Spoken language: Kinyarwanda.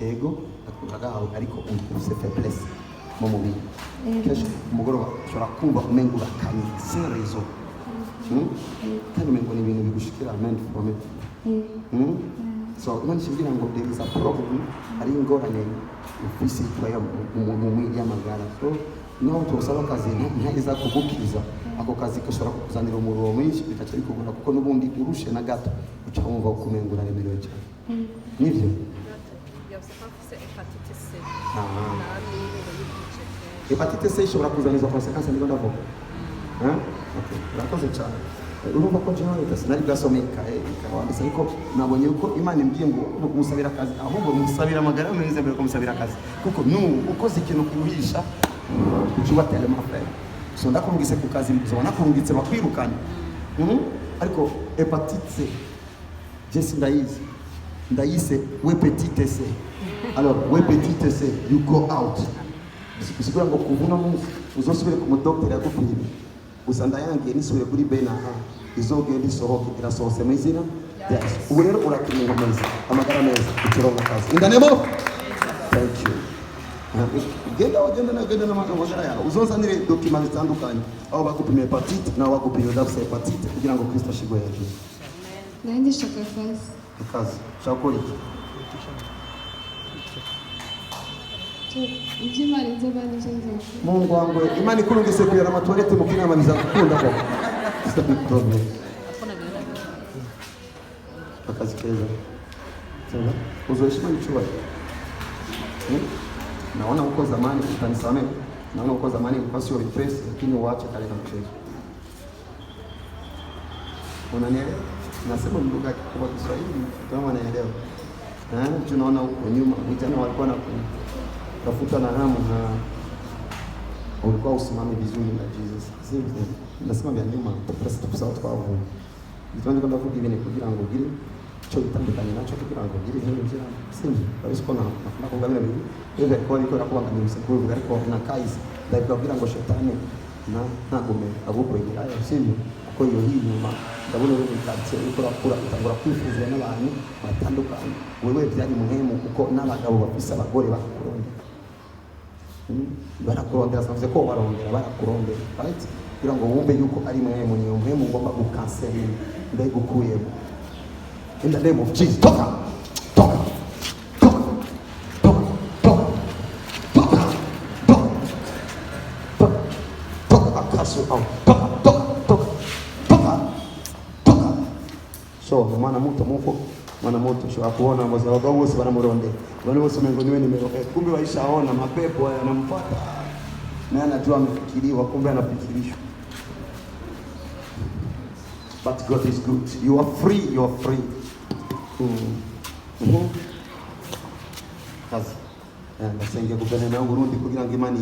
ego agahawe ariko ufite faiblesse mu mubiri kenshi umugoroba ushobora kumva umenga urakanye sina rezo kandi umengo ni ibintu bigushikira amen from it so Imana ishimira ngo there is a problem ari ingorane ufise itwaye mu y'amagara so naho tosaba akazi ntihageza kugukiza ako kazi gashobora kukuzanira umuriro mwinshi bitaca bikugora kuko n'ubundi urushe na gato uca wumva ukomenga uraremerewe cyane nivyo hepatite C ishobora kuzaniza consequence niba ndavuga okay urakoze cyane urumva ko jewe sinari bwasomeka ikawandisa ariko nabonye uko Imana imbwiye ngo umusabira akazi ahubwo musabira amagara meza mbere ko musabira akazi kuko ukoze ikintu kuhisha ucuba telema frère so ndakumvise ku kazi bizobona kumvitse bakwirukanye ariko hepatite C Jesse ndayise we petite C alors we petite C you go out bisigura ngo kuvuna munsi uzosubire ku mudokter yagupimye usanda yangiye nisubire kuri benaha izogenda isohoke irasohose mu izina ubu rero urakiringa neza amagara meza ikirongo kazi indanemo thank you genda n'amagara yawe uzonzanire document zitandukanye aho bagupimye hepatite naho bagupimye dafse hepatite kugira ngo Kristo ashigwe hejuru nanjye shaka kazi shakora iki Imana inzoga n'icyo nzakora Mungu wangu Imana ikurungise kuyara amatoilette mu kinama bizakukunda ko problem akazi keza sana uzoheshima nichua naona uko zamani utanisamea naona uko zamani ilikuwa sio repress lakini uache kale na mchezo unanielewa nasema mlugha kwa Kiswahili kama unaelewa tunaona huko nyuma vijana walikuwa na tafuta na hamu na ulikuwa usimame vizuri na Jesus. Sisi nasema vya nyuma press tusao twavu. Bitwanze kwenda kugira ibintu kugira ngo gire cyo bitandukanye naco kugira ngo gire ibintu bya simbi. Bari ko na kungabira bibi. Eve ko ariko rakubanganya umusekuruvu ariko na kaisi. Ndabwo kugira ngo shetani na ntagume agukwegera ayo simbi. Ko iyo hii nyuma ndabona uri mutse uko rakura utangura kwifuzwa n'abantu batandukanye. Wewe byari muhemu kuko n'abagabo bafise abagore bakuronda. Barakurondera savuze ko barondera barakurondera right kugira ngo wumve yuko ari muhemu niyo muhemu ngomba gukanseringa ndayigukuyemo in the name of Jesus toka akaso au toka so mwana moto sho akuona mwaza wagao wose wanamurondea wale wose mengo niwe nimero kumbe waishaona mapepo yanamfuata na anajua amefikiriwa kumbe anafikirishwa but God is good you are free kazi nasenge kupenda na Burundi kugira ngo Imana